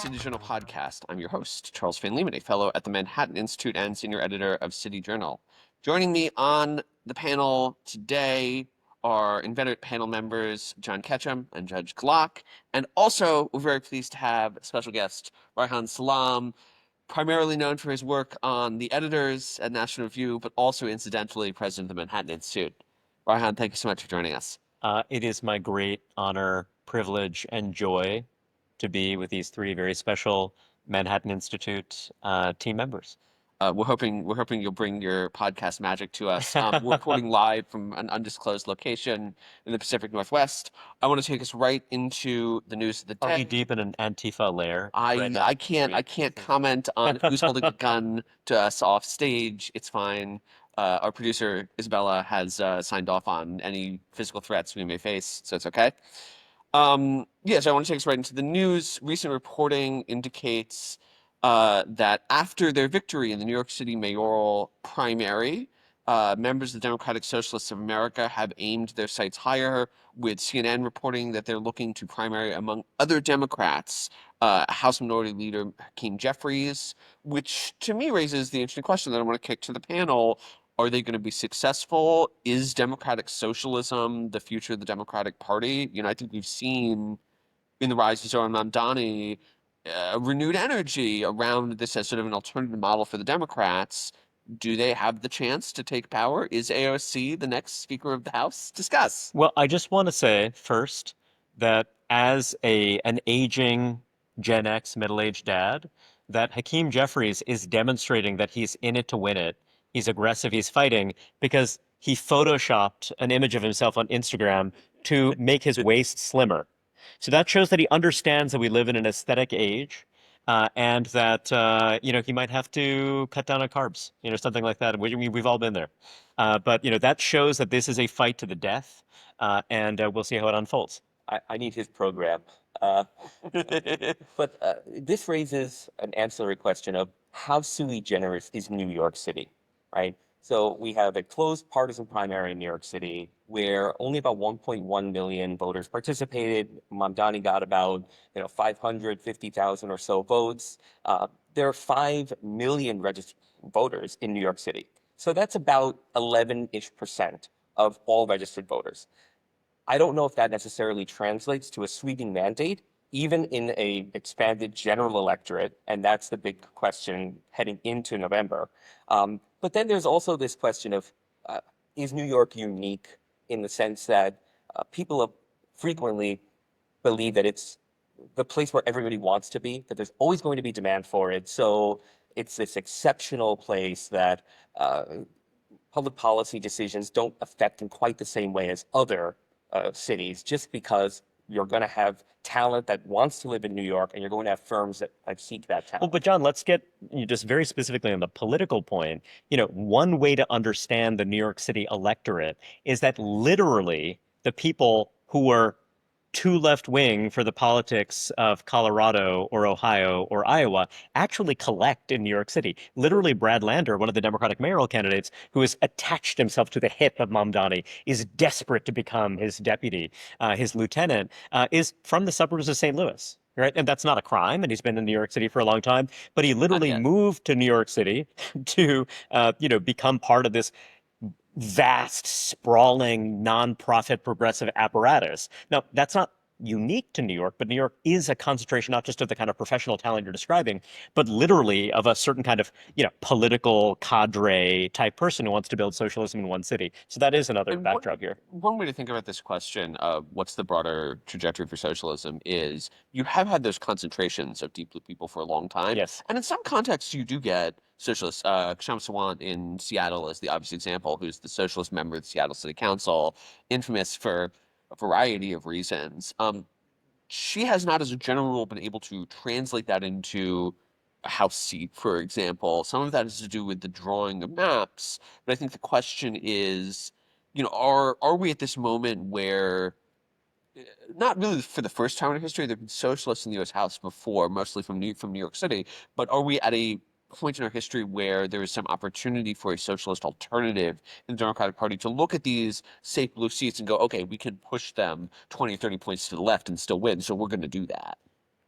City Journal podcast. I'm your host, Charles Van Leeman, a fellow at the Manhattan Institute and senior editor of City Journal. Joining me on the panel today are inveterate panel members John Ketcham and Judge Glock, and also we're very pleased to have special guest Reihan Salam, primarily known for his work on The Editors at National Review, but also incidentally president of the Manhattan Institute. Reihan, thank you so much for joining us. It is my great honor, privilege, and joy to be with these three very special Manhattan Institute team members. We're hoping you'll bring your podcast magic to us. We're recording live from an undisclosed location in the Pacific Northwest. I want to take us right into the news of the Are we day. deep in an Antifa lair? I can't comment on who's holding a gun to us off stage. It's fine. Our producer Isabella has signed off on any physical threats we may face, so it's okay. So I want to take us right into the news. Recent reporting indicates that after their victory in the New York City mayoral primary, members of the Democratic Socialists of America have aimed their sights higher, with CNN reporting that they're looking to primary among other Democrats, House Minority Leader Hakeem Jeffries, which to me raises the interesting question that I want to kick to the panel. Are they going to be successful? Is democratic socialism the future of the Democratic Party? I think we've seen in the rise of Zoran Mamdani renewed energy around this as sort of an alternative model for the Democrats. Do they have the chance to take power? Is AOC the next Speaker of the House? Discuss. Well, I just want to say first that as an aging Gen X middle-aged dad, that Hakeem Jeffries is demonstrating that he's in it to win it. He's aggressive, he's fighting, because he photoshopped an image of himself on Instagram to make his waist slimmer. So that shows that he understands that we live in an aesthetic age, and that he might have to cut down on carbs, something like that. We've all been there, but that shows that this is a fight to the death, and we'll see how it unfolds. I need his program. But this raises an ancillary question of how sui generis is New York City, right? So we have a closed partisan primary in New York City where only about 1.1 million voters participated. Mamdani got about 550,000 or so votes. There are 5 million registered voters in New York City. So that's about 11-ish% of all registered voters. I don't know if that necessarily translates to a sweeping mandate, even in a expanded general electorate, and that's the big question heading into November. But then there's also this question of, is New York unique in the sense that people frequently believe that it's the place where everybody wants to be, that there's always going to be demand for it. So it's this exceptional place that public policy decisions don't affect in quite the same way as other cities, just because you're going to have talent that wants to live in New York, and you're going to have firms that seek that talent. Well, but John, let's get just very specifically on the political point. One way to understand the New York City electorate is that literally the people who were too left-wing for the politics of Colorado or Ohio or Iowa actually collect in New York City. Literally, Brad Lander, one of the Democratic mayoral candidates, who has attached himself to the hip of Mamdani, is desperate to become his deputy, his lieutenant, is from the suburbs of St. Louis. Right. And that's not a crime. And he's been in New York City for a long time. But he literally moved to New York City to, become part of this vast, sprawling, nonprofit progressive apparatus. Now, that's not unique to New York, but New York is a concentration not just of the kind of professional talent you're describing, but literally of a certain kind of, political cadre type person who wants to build socialism in one city. So that is another backdrop here. One way to think about this question of what's the broader trajectory for socialism is you have had those concentrations of deep blue people for a long time. Yes. And in some contexts, you do get socialists. Ketcham in Seattle is the obvious example, who's the socialist member of the Seattle City Council, infamous for a variety of reasons. She has not, as a general rule, been able to translate that into a House seat, for example. Some of that has to do with the drawing of maps, but I think the question is, are we at this moment where, not really for the first time in history, there have been socialists in the U.S. House before, mostly from New York City, but are we at a point in our history where there is some opportunity for a socialist alternative in the Democratic Party to look at these safe blue seats and go, okay, we can push them 20 or 30 points to the left and still win, so we're going to do that?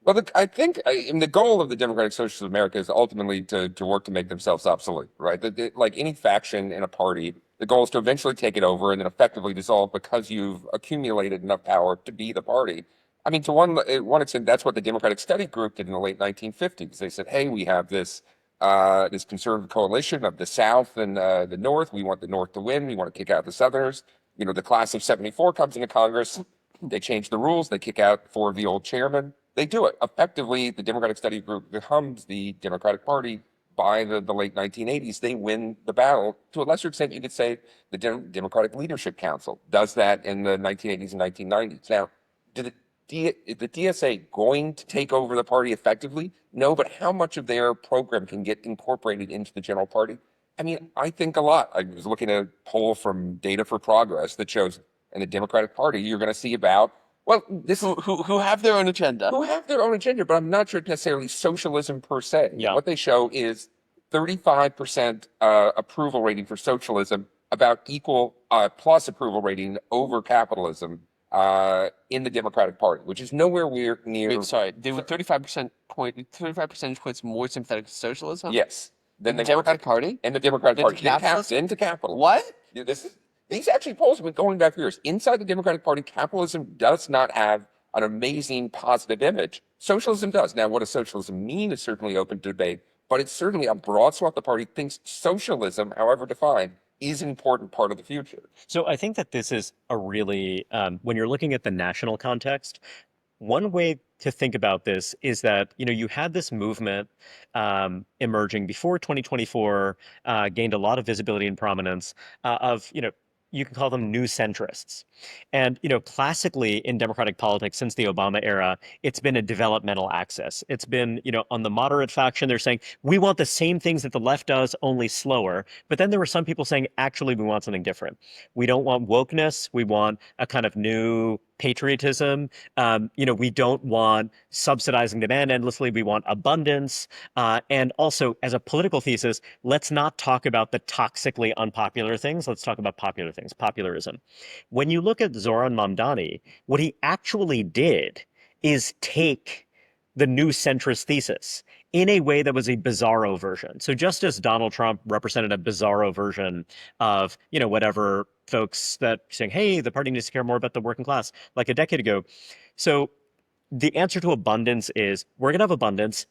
Well, I think the goal of the Democratic Socialists of America is ultimately to work to make themselves obsolete, right? Like any faction in a party, the goal is to eventually take it over and then effectively dissolve because you've accumulated enough power to be the party. I mean, to one extent, that's what the Democratic Study Group did in the late 1950s. They said, "Hey, we have this conservative coalition of the South and the North. We want the North to win. We want to kick out the Southerners. You know, the class of '74 comes into Congress. They change the rules. They kick out four of the old chairmen. They do it. Effectively, the Democratic Study Group becomes the Democratic Party by the late 1980s. They win the battle. To a lesser extent, you could say the Democratic Leadership Council does that in the 1980s and 1990s. Now, did the DSA going to take over the party effectively? No, but how much of their program can get incorporated into the general party? I mean, I think a lot. I was looking at a poll from Data for Progress that shows in the Democratic Party, you're going to see about, well, this Who have their own agenda. who have their own agenda, but I'm not sure it's necessarily socialism per se. Yeah. What they show is 35% approval rating for socialism, about equal plus approval rating over capitalism in the Democratic Party, which is nowhere near. Wait, sorry, they were 35 percentage points more sympathetic to socialism. Yes. Than the they Democratic Party. and the Democratic Into Party. capitalism? Into capital. What? These actually polls have been going back for years. Inside the Democratic Party, capitalism does not have an amazing positive image. Socialism does. Now, what does socialism mean is certainly open to debate, but it's certainly a broad swath of the party thinks socialism, however defined, is an important part of the future. So I think that this is a really, when you're looking at the national context, one way to think about this is that, you know, you had this movement emerging before 2024, gained a lot of visibility and prominence of, you know, you can call them new centrists. And, you know, classically in democratic politics since the Obama era, it's been a developmental axis. It's been, you know, on the moderate faction, they're saying, we want the same things that the left does, only slower. But then there were some people saying, actually, we want something different. We don't want wokeness. We want a kind of new patriotism. You know, we don't want subsidizing demand endlessly. We want abundance. And also, as a political thesis, let's not talk about the toxically unpopular things. Let's talk about popular things, popularism. When you look at Zoran Mamdani, what he actually did is take the new centrist thesis in a way that was a bizarro version. So just as Donald Trump represented a bizarro version of, you know, whatever folks that saying, hey, the party needs to care more about the working class, like a decade ago. So the answer to abundance is we're going to have abundance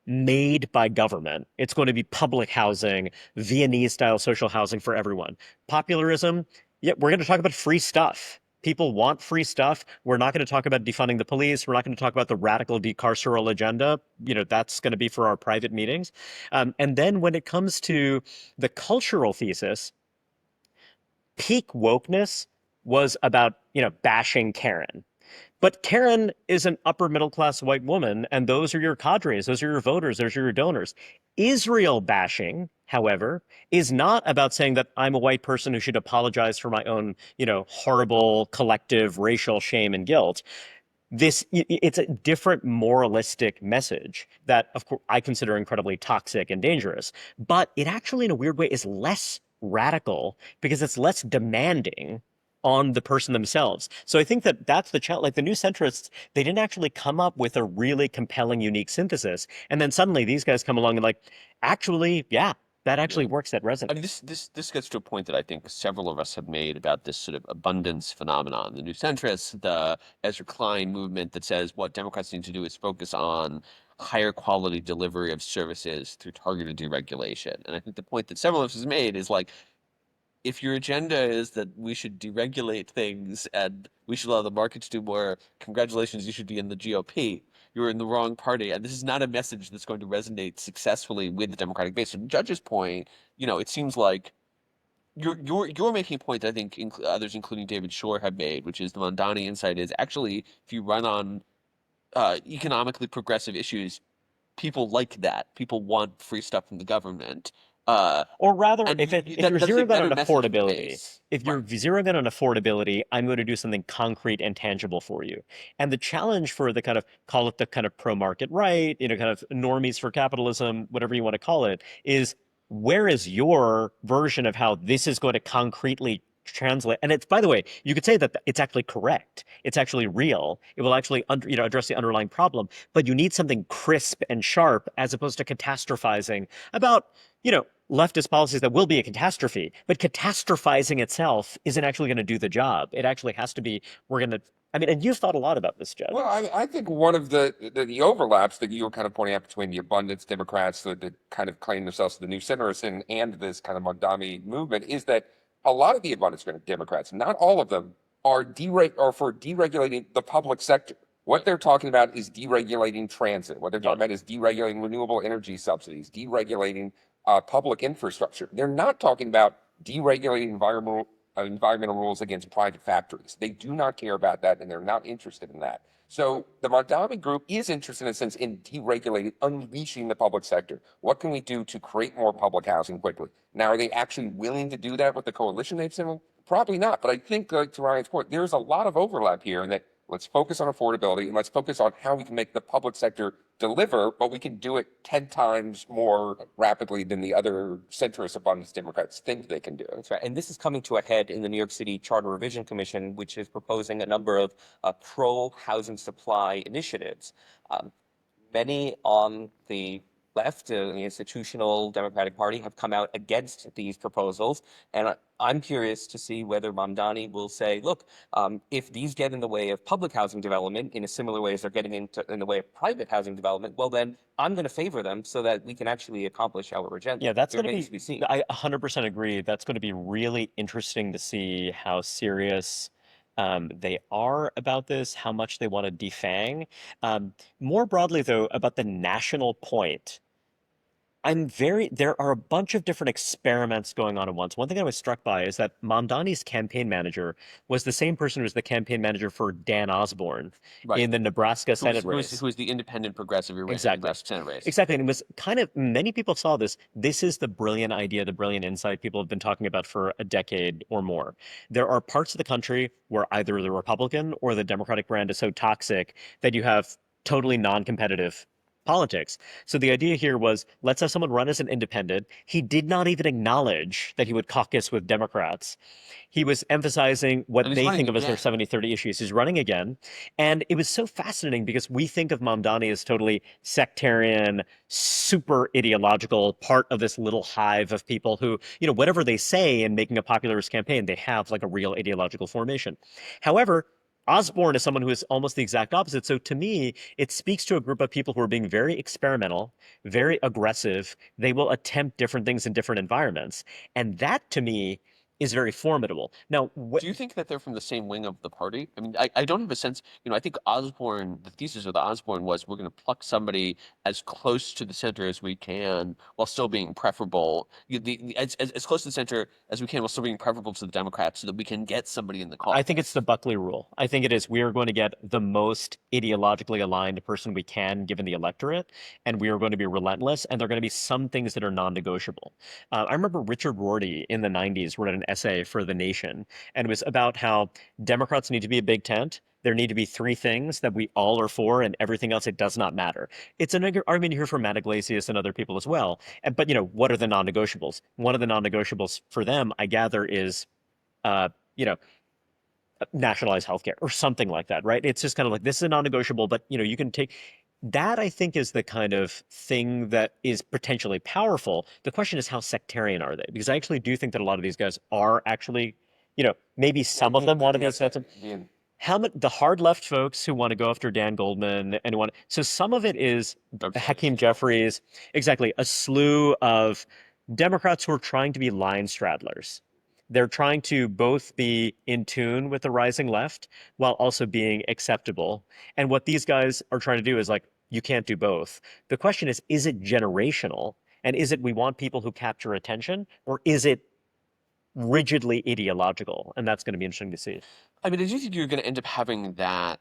made by government. It's going to be public housing, Viennese style social housing for everyone. Popularism, yeah, we're going to talk about free stuff. People want free stuff. We're not going to talk about defunding the police. We're not going to talk about the radical decarceral agenda. You know, that's going to be for our private meetings. And then when it comes to the cultural thesis, peak wokeness was about, you know, bashing Karen. But Karen is an upper middle class white woman, and those are your cadres, those are your voters, those are your donors. Israel bashing, however, is not about saying that I'm a white person who should apologize for my own, you know, horrible collective racial shame and guilt. It's a different moralistic message that, of course, I consider incredibly toxic and dangerous. But it actually, in a weird way, is less radical because it's less demanding on the person themselves. So I think that that's the challenge. Like the new centrists, they didn't actually come up with a really compelling, unique synthesis. And then suddenly these guys come along and like, actually, yeah, that actually works, that resonates. I mean, this gets to a point that I think several of us have made about this sort of abundance phenomenon. The new centrists, the Ezra Klein movement that says what Democrats need to do is focus on higher quality delivery of services through targeted deregulation. And I think the point that several of us has made is like, if your agenda is that we should deregulate things and we should allow the market to do more, congratulations, you should be in the GOP. You're in the wrong party. And this is not a message that's going to resonate successfully with the Democratic base. From Judge's point, you know, it seems like you're making a point that I think others, including David Shore, have made, which is the Mondani insight is actually, if you run on economically progressive issues, people like that. People want free stuff from the government. Or rather, and if that's you're a zeroing in better on message to the affordability, base. if you're zeroing in on affordability, I'm going to do something concrete and tangible for you. And the challenge for the kind of, call it the kind of pro-market right, you know, kind of normies for capitalism, whatever you want to call it, is where is your version of how this is going to concretely translate. And it's, by the way, you could say that it's actually correct. It's actually real. It will actually address the underlying problem. But you need something crisp and sharp as opposed to catastrophizing about, leftist policies that will be a catastrophe. But catastrophizing itself isn't actually going to do the job. It actually has to be, and you've thought a lot about this, Jed. Well, I think one of the overlaps that you were kind of pointing out between the abundance Democrats that kind of claim themselves the new centrists and this kind of Mamdani movement is that a lot of the abundance Democrats, not all of them, are for deregulating the public sector. What they're talking about is deregulating transit. What they're talking about is deregulating renewable energy subsidies, deregulating public infrastructure. They're not talking about deregulating environmental rules against private factories. They do not care about that, and they're not interested in that. So the Mamdani group is interested, in a sense, in deregulating, unleashing the public sector. What can we do to create more public housing quickly? Now, are they actually willing to do that with the coalition they've assembled? Probably not. But I think, to Ryan's point, there's a lot of overlap here, and that let's focus on affordability and let's focus on how we can make the public sector deliver, but we can do it 10 times more rapidly than the other centrist abundance Democrats think they can do. That's right. And this is coming to a head in the New York City Charter Revision Commission, which is proposing a number of pro-housing supply initiatives. Many on the left, the institutional Democratic Party, have come out against these proposals. And I'm curious to see whether Mamdani will say, look, if these get in the way of public housing development in a similar way as they're getting in the way of private housing development, well, then I'm going to favor them so that we can actually accomplish our agenda. Yeah, that's going Remains to be seen. I 100% agree. That's going to be really interesting to see how serious they are about this, how much they want to defang. More broadly, though, about the national point, there are a bunch of different experiments going on at once. One thing I was struck by is that Mamdani's campaign manager was the same person who was the campaign manager for Dan Osborne in the Nebraska Senate race. Who was the independent progressive who ran the Exactly. Nebraska Senate race. Exactly. And it was kind of, many people saw this. This is the brilliant idea, the brilliant insight people have been talking about for a decade or more. There are parts of the country where either the Republican or the Democratic brand is so toxic that you have totally non-competitive politics. So the idea here was, let's have someone run as an independent. He did not even acknowledge that he would caucus with Democrats. He was emphasizing what And he's they running think of as their again. 70-30 issues. He's running again. And it was so fascinating because we think of Mamdani as totally sectarian, super ideological, part of this little hive of people who, whatever they say in making a popularist campaign, they have like a real ideological formation. However, Osborne is someone who is almost the exact opposite. So to me, it speaks to a group of people who are being very experimental, very aggressive. They will attempt different things in different environments. And that, to me, is very formidable. Now, Do you think that they're from the same wing of the party? I mean, I don't have a sense. I think the thesis of the Osborne was we're going to pluck somebody as close to the center as we can while still being preferable, as close to the center as we can while still being preferable to the Democrats so that we can get somebody in the caucus. I think it's the Buckley rule. I think it is we are going to get the most ideologically aligned person we can given the electorate, and we are going to be relentless, and there are going to be some things that are non-negotiable. I remember Richard Rorty in the 90s wrote an essay for The Nation, and it was about how Democrats need to be a big tent. There need to be three things that we all are for, and everything else, it does not matter. It's an argument you hear from Matt Iglesias and other people as well. But, what are the non-negotiables? One of the non-negotiables for them, I gather, is, nationalized healthcare or something like that, right? It's just kind of like, this is a non-negotiable, but, you can take... That, I think, is the kind of thing that is potentially powerful. The question is, how sectarian are they? Because I actually do think that a lot of these guys are actually, maybe some of them want to be expensive. The hard left folks who want to go after Dan Goldman so some of it is Hakeem Jeffries, exactly, a slew of Democrats who are trying to be line straddlers. They're trying to both be in tune with the rising left while also being acceptable. And what these guys are trying to do is like, you can't do both. The question is it generational? And is it we want people who capture attention, or is it rigidly ideological? And that's going to be interesting to see. I mean, I do think you're going to end up having that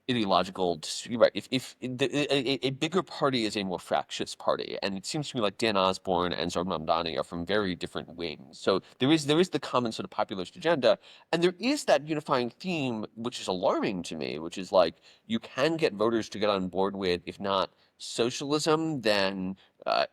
ideological. You're right. If a bigger party is a more fractious party, and it seems to me like Dan Osborne and Zohran Mamdani are from very different wings. So there is the common sort of populist agenda, and there is that unifying theme, which is alarming to me, which is like you can get voters to get on board with, if not socialism, then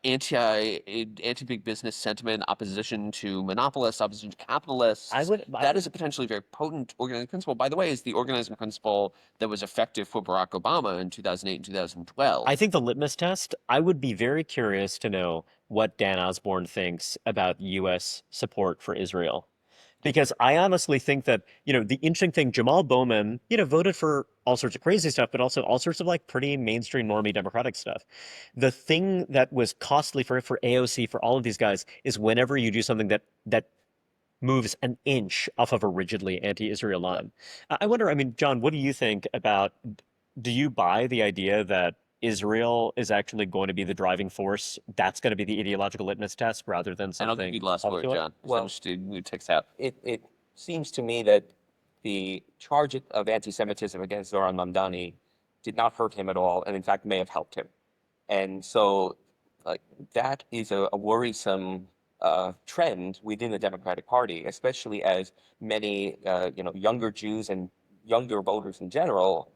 anti-big business sentiment, opposition to monopolists, opposition to capitalists. That is a potentially very potent organizing principle. By the way, is the organizing principle that was effective for Barack Obama in 2008 and 2012. I think the litmus test, I would be very curious to know what Dan Osborne thinks about U.S. support for Israel. Because I honestly think that, the interesting thing, Jamal Bowman, voted for all sorts of crazy stuff, but also all sorts of like pretty mainstream normie democratic stuff. The thing that was costly for AOC, for all of these guys, is whenever you do something that moves an inch off of a rigidly anti-Israel line. I wonder, I mean, John, what do you think about, do you buy the idea that Israel is actually going to be the driving force? That's going to be the ideological litmus test rather than And I'll give something. you the last word, John. Well, Finish the mood takes out. It seems to me that the charge of anti-Semitism against Zoran Mamdani did not hurt him at all, and in fact may have helped him. And so, like, that is a worrisome trend within the Democratic Party, especially as many younger Jews and younger voters in general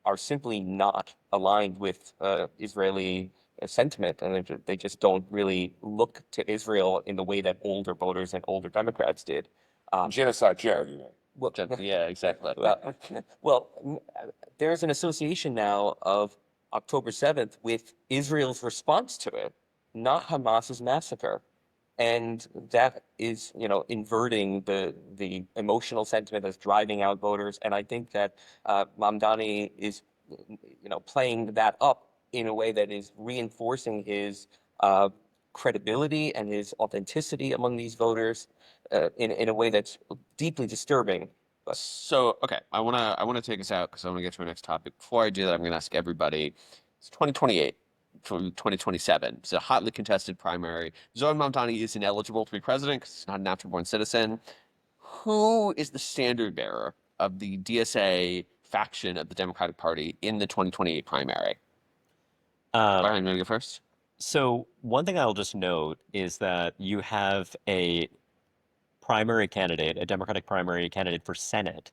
are simply not aligned with Israeli sentiment, and they just don't really look to Israel in the way that older voters and older Democrats did. Genocide charity. Well, Yeah, exactly. there's an association now of October 7th with Israel's response to it, not Hamas's massacre. And that is, inverting the emotional sentiment that's driving out voters. And I think that Mamdani is, playing that up in a way that is reinforcing his credibility and his authenticity among these voters in a way that's deeply disturbing. So, okay, I wanna take us out because I want to get to our next topic. Before I do that, I'm gonna ask everybody. It's 2028 from 2027. It's a hotly contested primary. Zoran Mamdani is ineligible to be president because he's not a natural born citizen. Who is the standard bearer of the DSA faction of the Democratic Party in the 2028 primary? Um, Brian, you want to go first? So one thing I'll just note is that you have a primary candidate, a Democratic primary candidate for Senate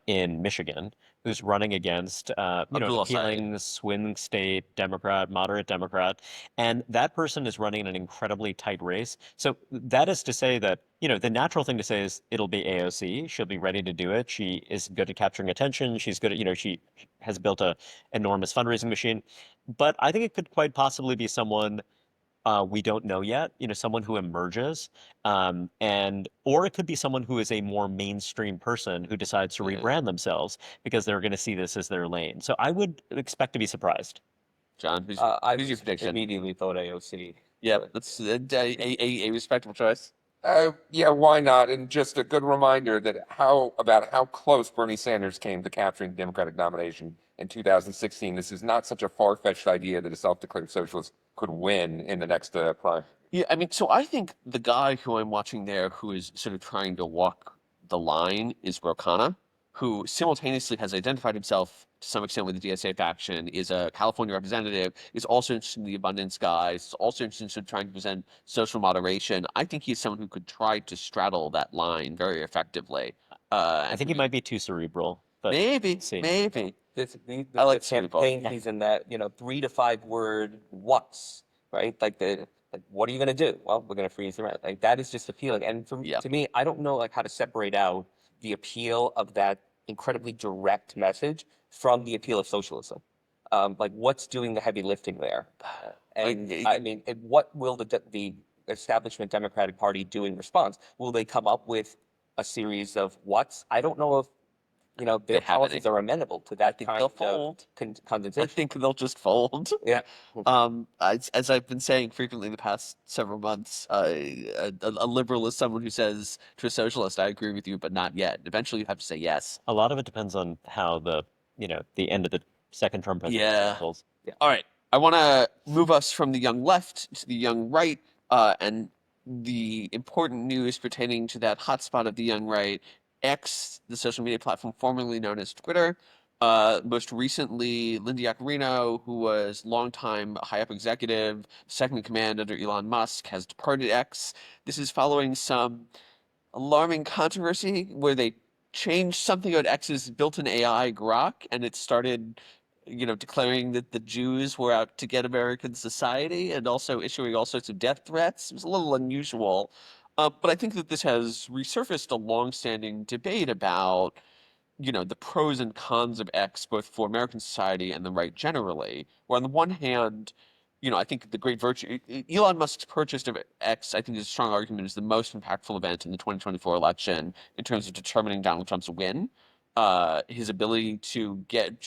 in Michigan, who's running against, an Abdullah appealing swing state Democrat, moderate Democrat, and that person is running in an incredibly tight race. So that is to say that, the natural thing to say is it'll be AOC. She'll be ready to do it. She is good at capturing attention. She's good at, she has built a enormous fundraising machine. But I think it could quite possibly be someone we don't know yet, someone who emerges, or it could be someone who is a more mainstream person who decides to Yeah. rebrand themselves because they're going to see this as their lane. So I would expect to be surprised. John, I who's your prediction? immediately thought AOC. Yeah, that's a respectable choice. Yeah, why not? And just a good reminder that how close Bernie Sanders came to capturing the Democratic nomination in 2016. This is not such a far-fetched idea that a self-declared socialist could win in the next prime. Yeah, I mean, so I think the guy who I'm watching there who is sort of trying to walk the line is Rokana, who simultaneously has identified himself to some extent with the DSA faction, is a California representative, is also interested in the abundance guys, is also interested in trying to present social moderation. I think he's someone who could try to straddle that line very effectively. I think he might be too cerebral, but maybe, see. maybe. I like the cerebral. campaign season that 3 to 5 word what's right, like what are you gonna do? Well, we're gonna freeze the rent. Like that is just appealing, and to me, I don't know like how to separate out the appeal of that incredibly direct message from the appeal of socialism. Like what's doing the heavy lifting there? And I mean, what will the establishment Democratic Party do in response? Will they come up with a series of what's? I don't know if their have policies any. are amenable to that think kind they'll of fold. I condensation. think they'll just fold. Yeah. As I've been saying frequently in the past several months, a liberal is someone who says to a socialist, "I agree with you, but not yet." Eventually, you have to say yes. A lot of it depends on how the end of the second term presidency Yeah. unfolds. All right, I want to move us from the young left to the young right, and the important news pertaining to that hotspot of the young right, X, the social media platform formerly known as Twitter. Most recently, Linda Yaccarino, who was longtime high-up executive, second in command under Elon Musk, has departed X. This is following some alarming controversy where they changed something about X's built-in AI Grok, and it started declaring that the Jews were out to get American society and also issuing all sorts of death threats. It was a little unusual. But I think that this has resurfaced a longstanding debate about the pros and cons of X, both for American society and the right generally. Where on the one hand, I think the great virtue, Elon Musk's purchase of X, I think is a strong argument, is the most impactful event in the 2024 election in terms of determining Donald Trump's win. His ability to create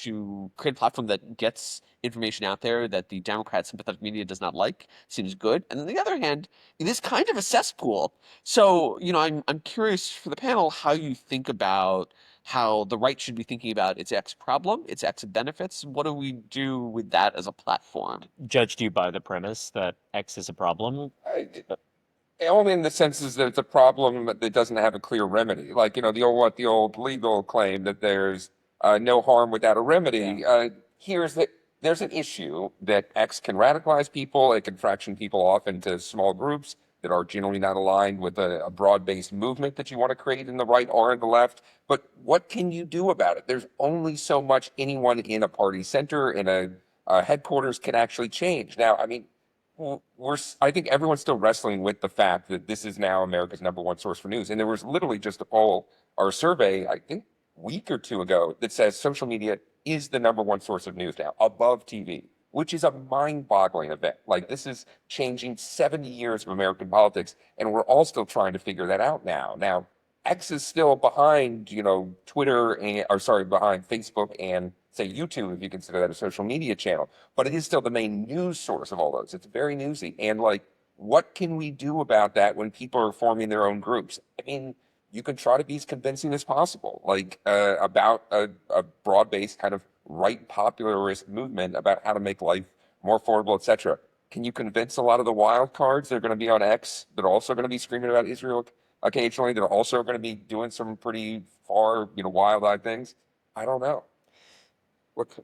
a platform that gets information out there that the Democrat sympathetic media does not like seems good. And on the other hand, it is kind of a cesspool. So, I'm curious for the panel how you think about how the right should be thinking about its X problem, its X benefits. What do we do with that as a platform? Judge, do you buy the premise that X is a problem? Only in the senses that it's a problem that doesn't have a clear remedy. Like, the old legal claim that there's no harm without a remedy. There's an issue that X can radicalize people. It can fraction people off into small groups that are generally not aligned with a broad-based movement that you want to create in the right or in the left. But what can you do about it? There's only so much anyone in a party center, in a headquarters can actually change. Now, I mean, I think everyone's still wrestling with the fact that this is now America's #1 source for news. And there was literally just a poll or a survey, I think, a week or two ago that says social media is the #1 source of news now, above TV, which is a mind-boggling event. Like, this is changing 70 years of American politics, and we're all still trying to figure that out now. Now, X is still behind, Twitter behind Facebook and say YouTube, if you consider that a social media channel, but it is still the main news source of all those. It's very newsy. And like, what can we do about that when people are forming their own groups? I mean, you can try to be as convincing as possible, like about a broad-based kind of right popularist movement about how to make life more affordable, etc. Can you convince a lot of the wild cards that are going to be on X that are also going to be screaming about Israel occasionally, that are also going to be doing some pretty far, wild-eyed things? I don't know.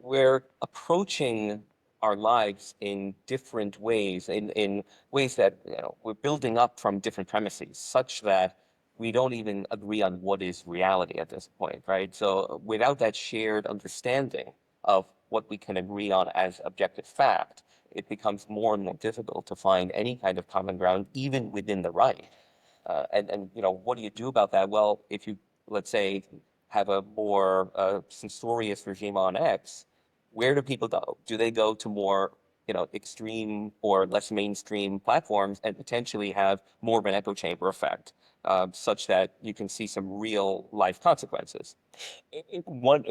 We're approaching our lives in different ways, in ways that we're building up from different premises, such that we don't even agree on what is reality at this point, right? So without that shared understanding of what we can agree on as objective fact, it becomes more and more difficult to find any kind of common ground, even within the right. And what do you do about that? Well, if you, let's say, have a more censorious regime on X, where do people go? Do they go to more extreme or less mainstream platforms and potentially have more of an echo chamber effect, such that you can see some real life consequences?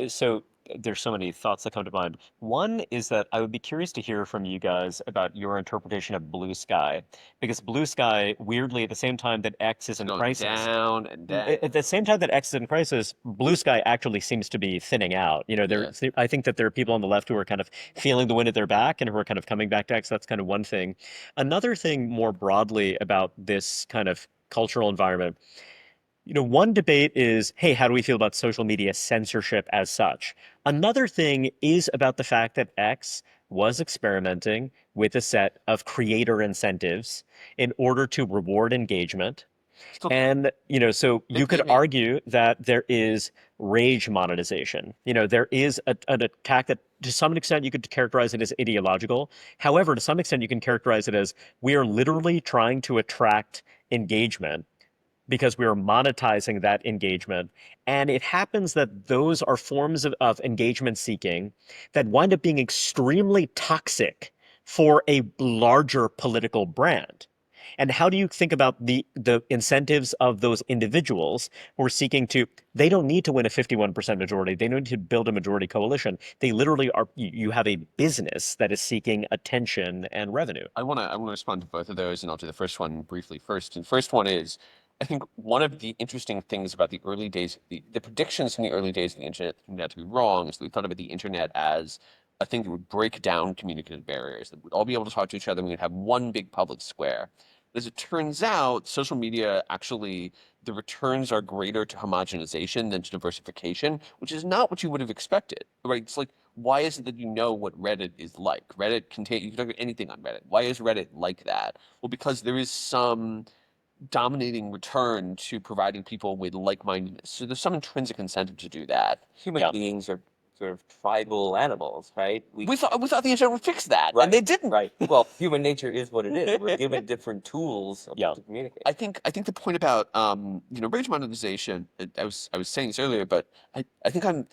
So there's so many thoughts that come to mind. One is that I would be curious to hear from you guys about your interpretation of Blue Sky, because Blue Sky, weirdly, at the same time that X is in Going crisis, down and down. at the same time that X is in crisis, Blue Sky actually seems to be thinning out. I think that there are people on the left who are kind of feeling the wind at their back and who are kind of coming back to X. That's kind of one thing. Another thing more broadly about this kind of cultural environment, one debate is, hey, how do we feel about social media censorship as such? Another thing is about the fact that X was experimenting with a set of creator incentives in order to reward engagement. And, so you could argue that there is rage monetization. There is an attack that to some extent you could characterize it as ideological. However, to some extent you can characterize it as we are literally trying to attract engagement because we are monetizing that engagement. And it happens that those are forms of engagement seeking that wind up being extremely toxic for a larger political brand. And how do you think about the incentives of those individuals who are seeking to, they don't need to win a 51% majority. They don't need to build a majority coalition. They literally are, you have a business that is seeking attention and revenue. I want to respond to both of those, and I'll do the first one briefly first. And the first one is, I think one of the interesting things about the early days, the predictions in the early days of the internet that turned out to be wrong, is that we thought about the internet as a thing that would break down communicative barriers, that we'd all be able to talk to each other, and we'd have one big public square. As it turns out, social media actually, the returns are greater to homogenization than to diversification, which is not what you would have expected, right? It's like, why is it that you know what Reddit is like? You can talk about anything on Reddit. Why is Reddit like that? Well, because there is some dominating return to providing people with like-mindedness. So there's some intrinsic incentive to do that. Human beings are sort of tribal animals, right? We thought the internet would fix that, Right, and they didn't. right. Well, human nature is what it is. We're given different tools Yeah. to communicate. I think the point about rage monetization. I was saying this earlier, but I think I'm.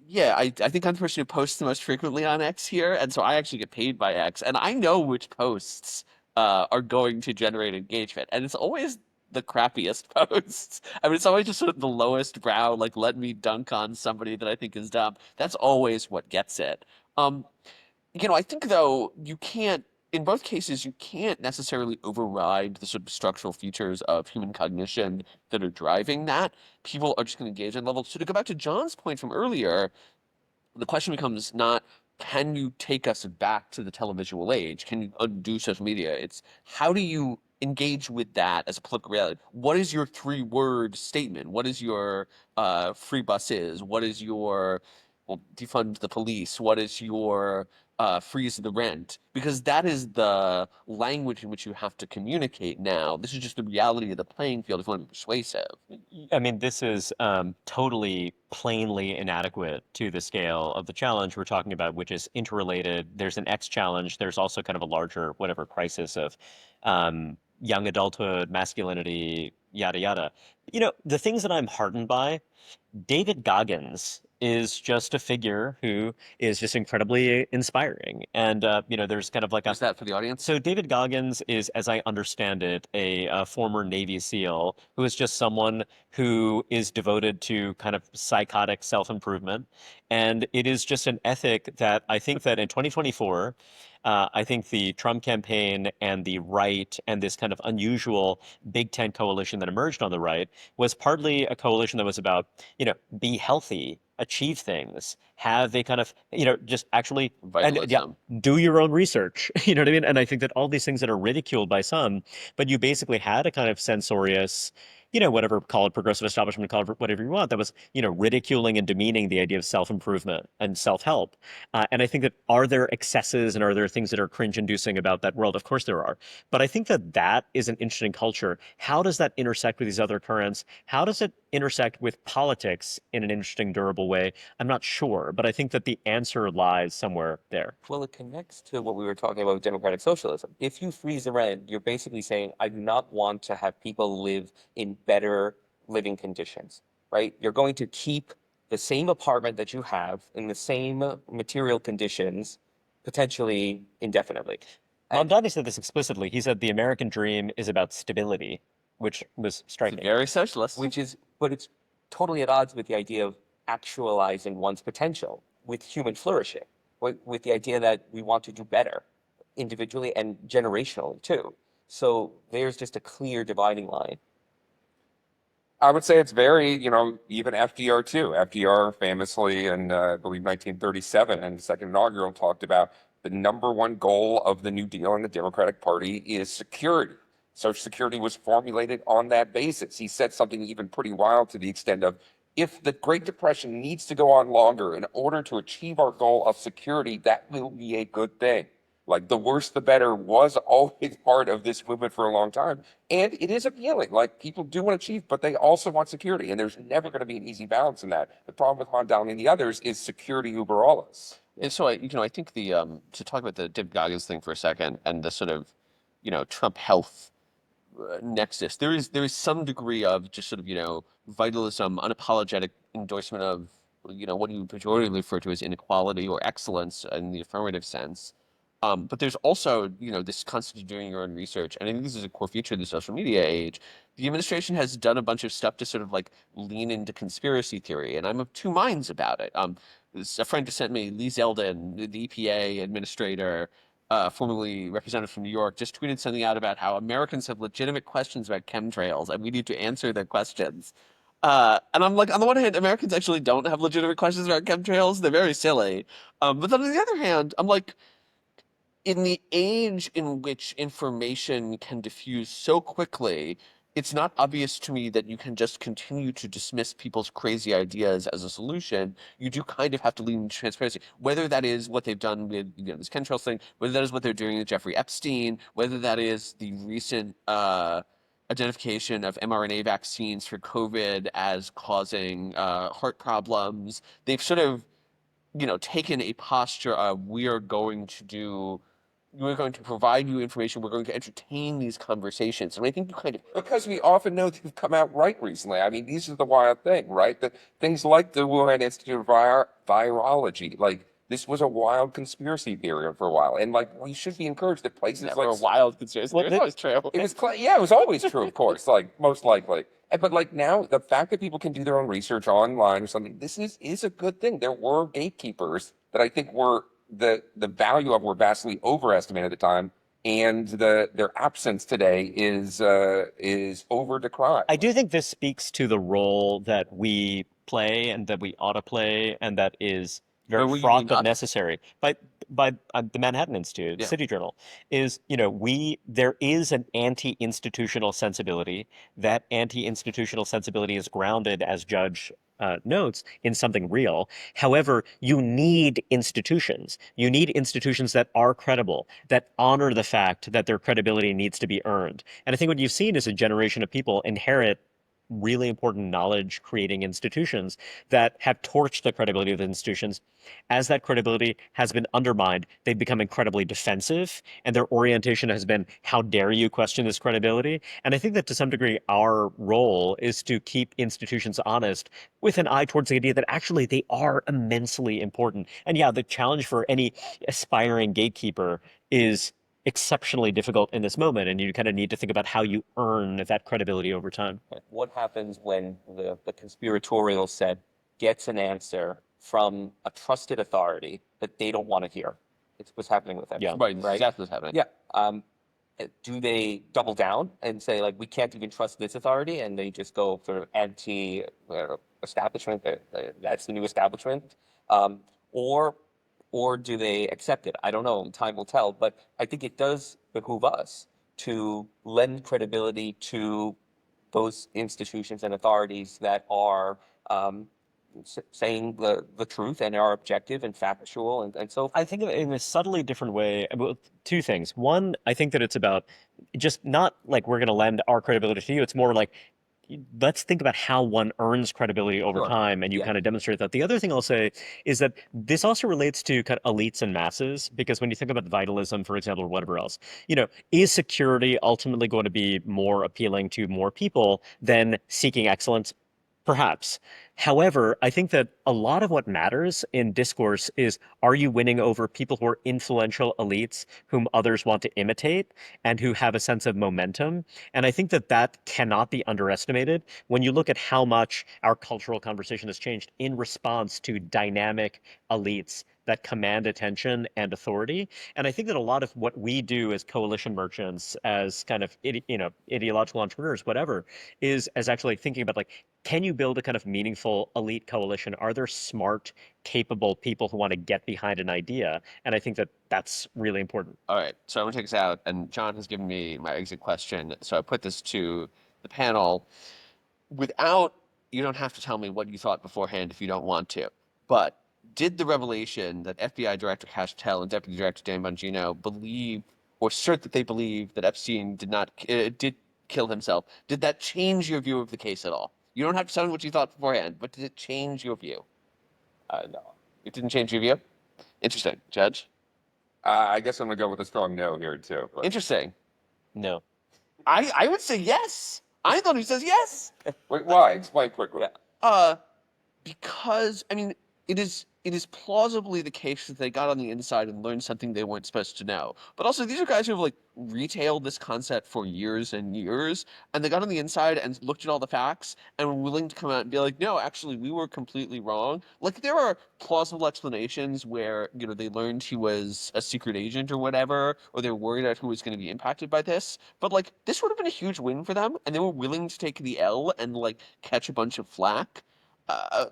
Yeah, I think I'm the person who posts the most frequently on X here, and so I actually get paid by X, and I know which posts are going to generate engagement, and it's always the crappiest posts. I mean, it's always just sort of the lowest brow, like let me dunk on somebody that I think is dumb. That's always what gets it. Um, I think though you can't, in both cases, you can't necessarily override the sort of structural features of human cognition that are driving that. People are just going to engage on levels. So to go back to John's point from earlier, the question becomes not can you take us back to the televisual age? Can you undo social media? It's how do you engage with that as a political reality? What is your three-word statement? What is your free buses? What is your defund the police? What is your freeze the rent? Because that is the language in which you have to communicate now. This is just the reality of the playing field if you want to be persuasive. I mean, this is totally plainly inadequate to the scale of the challenge we're talking about, which is interrelated. There's an X challenge. There's also kind of a larger, whatever, crisis of young adulthood, masculinity, yada, yada. The things that I'm heartened by, David Goggins is just a figure who is just incredibly inspiring. And, there's kind of like What's that for the audience? So David Goggins is, as I understand it, a former Navy SEAL who is just someone who is devoted to kind of psychotic self-improvement. And it is just an ethic that I think that in 2024, I think the Trump campaign and the right and this kind of unusual Big Tent coalition that emerged on the right was partly a coalition that was about, be healthy, achieve things, have a kind of, just actually Vitalism. do your own research. You know what I mean? And I think that all these things that are ridiculed by some, but you basically had a kind of censorious, whatever, call it progressive establishment, call it whatever you want, that was, ridiculing and demeaning the idea of self-improvement and self-help. And I think that are there excesses and are there things that are cringe-inducing about that world? Of course there are. But I think that that is an interesting culture. How does that intersect with these other currents? How does it intersect with politics in an interesting, durable way? I'm not sure, but I think that the answer lies somewhere there. Well, it connects to what we were talking about with democratic socialism. If you freeze the rent, you're basically saying, I do not want to have people live in better living conditions, right? You're going to keep the same apartment that you have in the same material conditions, potentially indefinitely. And Mamdani said this explicitly. He said the American dream is about stability, which was striking. Very socialist. but it's totally at odds with the idea of actualizing one's potential with human flourishing, with the idea that we want to do better individually and generationally too. So there's just a clear dividing line. I would say it's very, even FDR too. FDR famously in, I believe, 1937 and the second inaugural talked about the number one goal of the New Deal and the Democratic Party is security. Social Security was formulated on that basis. He said something even pretty wild to the extent of, if the Great Depression needs to go on longer in order to achieve our goal of security, that will be a good thing. Like the worse the better was always part of this movement for a long time. And it is appealing. Like people do want to achieve, but they also want security. And there's never going to be an easy balance in that. The problem with Mondown and the others is security uber alles. And so I think the to talk about the David Goggins thing for a second and the sort of, Trump health nexus. There is some degree of just sort of, vitalism, unapologetic endorsement of, what you pejoratively refer to as inequality or excellence in the affirmative sense. But there's also, this constantly doing your own research. And I think this is a core feature of the social media age. The administration has done a bunch of stuff to sort of like lean into conspiracy theory, and I'm of two minds about it. A friend just sent me Lee Zeldin, the EPA administrator, formerly representative from New York, just tweeted something out about how Americans have legitimate questions about chemtrails, and we need to answer their questions. And I'm like, on the one hand, Americans actually don't have legitimate questions about chemtrails. They're very silly. But then on the other hand, I'm like, in the age in which information can diffuse so quickly, it's not obvious to me that you can just continue to dismiss people's crazy ideas as a solution. You do kind of have to lean into transparency, whether that is what they've done with this chemtrails thing, whether that is what they're doing with Jeffrey Epstein, whether that is the recent identification of mRNA vaccines for COVID as causing heart problems. They've sort of taken a posture of we're going to provide you information, we're going to entertain these conversations. And I think you kind of Because we often know they've come out right recently. I mean, these are the wild thing, right? The things like the Wuhan Institute of Virology, like this was a wild conspiracy theory for a while, and like we should be encouraged that places never a like wild conspiracy. Well, It's always true. it was, yeah, it was always true, of course, like most likely. But like now, the fact that people can do their own research online or something, this is a good thing. There were gatekeepers that I think were the value of were vastly overestimated at the time, and their absence today is over decried. I do think this speaks to the role that we play and that we ought to play, and that is By very we, you fraught mean but us? necessary. By the Manhattan Institute, Yeah. City Journal, is there is an anti-institutional sensibility. That anti-institutional sensibility is grounded, as Judge notes, in something real. However, you need institutions. You need institutions that are credible, that honor the fact that their credibility needs to be earned. And I think what you've seen is a generation of people inherit really important knowledge creating institutions that have torched the credibility of the institutions. As that credibility has been undermined, they've become incredibly defensive, and their orientation has been, how dare you question this credibility? And I think that to some degree, our role is to keep institutions honest with an eye towards the idea that actually they are immensely important. And yeah, the challenge for any aspiring gatekeeper is exceptionally difficult in this moment, and you kind of need to think about how you earn that credibility over time. What happens when the conspiratorial set gets an answer from a trusted authority that they don't want to hear? It's what's happening with them. Yeah. Right, Right. exactly what's happening. Yeah. Do they double down and say, like, we can't even trust this authority, and they just go sort of anti-establishment, that's the new establishment? Or do they accept it? I don't know. Time will tell. But I think it does behoove us to lend credibility to those institutions and authorities that are saying the truth and are objective and factual and so forth. I think in a subtly different way, well, two things. One, I think that it's about just not like we're going to lend our credibility to you. It's more like, let's think about how one earns credibility over Sure. time, and you Yeah. kind of demonstrate that. The other thing I'll say is that this also relates to kind of elites and masses, because when you think about vitalism, for example, or whatever else, is security ultimately going to be more appealing to more people than seeking excellence? Perhaps. However, I think that a lot of what matters in discourse is, are you winning over people who are influential elites whom others want to imitate and who have a sense of momentum? And I think that that cannot be underestimated when you look at how much our cultural conversation has changed in response to dynamic elites that command attention and authority. And I think that a lot of what we do as coalition merchants, as kind of ideological entrepreneurs, whatever, is as actually thinking about, like, can you build a kind of meaningful elite coalition? Are there smart, capable people who want to get behind an idea? And I think that that's really important. All right, so I'm gonna take us out, and John has given me my exit question, so I put this to the panel. You don't have to tell me what you thought beforehand if you don't want to, but did the revelation that FBI Director Kash Patel and Deputy Director Dan Bongino believe or assert that they believe that Epstein did kill himself, did that change your view of the case at all? You don't have to tell me what you thought beforehand, but did it change your view? No. It didn't change your view? Interesting. Judge? I guess I'm gonna go with a strong no here too. But Interesting. No. I would say yes. I thought he says yes. wait, why? Explain quickly. Because I mean, it is plausibly the case that they got on the inside and learned something they weren't supposed to know. But also, these are guys who have like retailed this concept for years and years, and they got on the inside and looked at all the facts and were willing to come out and be like, no, actually, we were completely wrong. Like, there are plausible explanations where they learned he was a secret agent or whatever, or they're worried about who was going to be impacted by this. But like, this would have been a huge win for them, and they were willing to take the L and like catch a bunch of flack.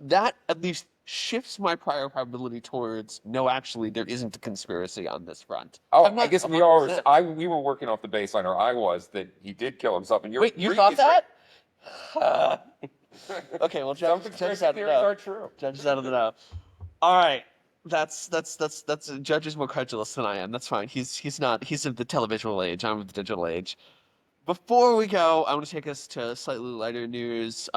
That at least shifts my prior probability towards, no, actually, there isn't a conspiracy on this front. Oh, I'm not I guess we 100%. we were working off the baseline, or I was, that he did kill himself. And Wait, you thought that? Okay, well, Some judge conspiracy out of the theories know. are true. Judge is out of the know. All right, that's Judge is more credulous than I am. That's fine. He's not. He's of the televisual age. I'm of the digital age. Before we go, I want to take us to slightly lighter news.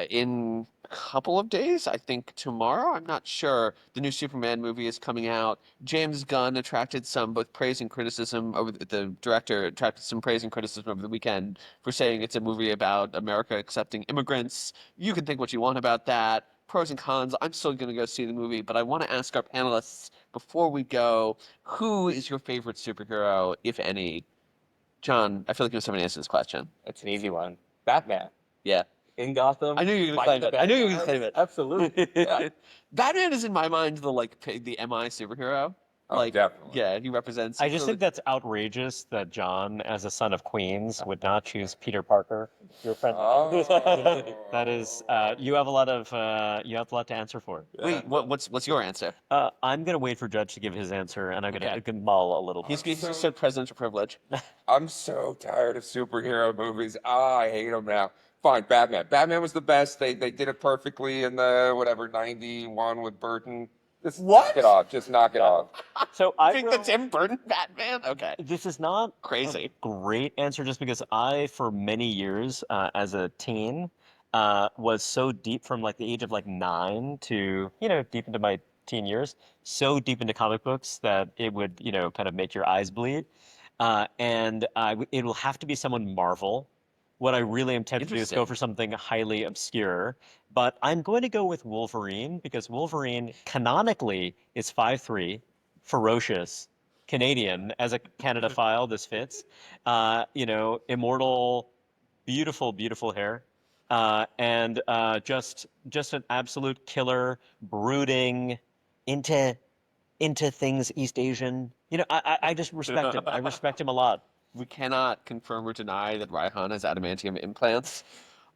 in a couple of days. I think tomorrow. I'm not sure. The new Superman movie is coming out. James Gunn attracted some both praise and criticism over the director attracted some praise and criticism over the weekend for saying it's a movie about America accepting immigrants. You can think what you want about that. Pros and cons. I'm still going to go see the movie, but I want to ask our panelists before we go, who is your favorite superhero, if any? John, I feel like you have somebody to answer this question. It's an easy one. Batman Yeah. in Gotham. I knew you were gonna fighting claim the it. I knew you were bad gonna claim guys. it. Absolutely. Yeah. Batman is in my mind the MI superhero. Oh, Like, definitely. yeah, he represents. I just so think that's outrageous that John, as a son of Queens, would not choose Peter Parker, your friend. Oh. That is, you have a lot to answer for. Wait, what's your answer? I'm gonna wait for Judge to give his answer, and I'm Okay. gonna mull a little He's bit. he said presidential privilege. I'm so tired of superhero movies. I hate them now. Fine, Batman. Batman was the best. They did it perfectly in the whatever 91 with Burton. Just What? knock it off. Just knock it off. So I I think will, that's Tim Burton Batman. Okay, this is not crazy. a great answer, just because I, for many years, as a teen, was so deep from like the age of like 9 to, deep into my teen years, so deep into comic books that it would, kind of make your eyes bleed. It'll have to be someone Marvel. What I really am tempted to do is go Interesting. for something highly obscure, but I'm going to go with Wolverine because Wolverine canonically is 5'3", ferocious, Canadian. As a Canada-phile, this fits. Immortal, beautiful, beautiful hair, and just an absolute killer, brooding, into things East Asian. I just respect him. I respect him a lot. We cannot confirm or deny that Reihan has adamantium implants.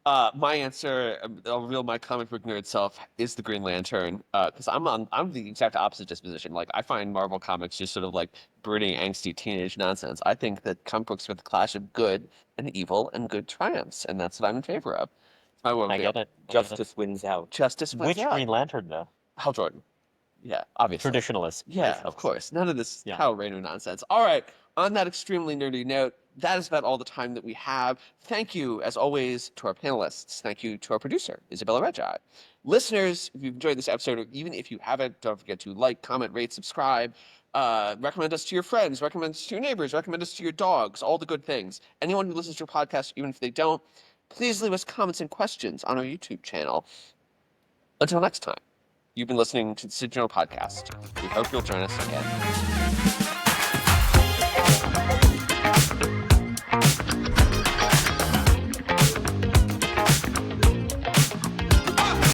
My answer, I'll reveal my comic book nerd self, is the Green Lantern. Because I'm the exact opposite disposition. Like, I find Marvel comics just sort of like brooding, angsty teenage nonsense. I think that comic books are the clash of good and evil, and good triumphs, and that's what I'm in favor of. It's my I worldview. get it. Justice wins out. Justice wins Which out. Green Lantern, though? Hal Jordan. Yeah, obviously. Traditionalist. Yeah, of course. None of this Yeah. Kyle Rayner nonsense. All right. On that extremely nerdy note, that is about all the time that we have. Thank you, as always, to our panelists. Thank you to our producer, Isabella Reggi. Listeners, if you've enjoyed this episode, or even if you haven't, don't forget to like, comment, rate, subscribe. Recommend us to your friends. Recommend us to your neighbors. Recommend us to your dogs. All the good things. Anyone who listens to your podcast, even if they don't, please leave us comments and questions on our YouTube channel. Until next time. You've been listening to the City Journal Podcast. We hope you'll join us again.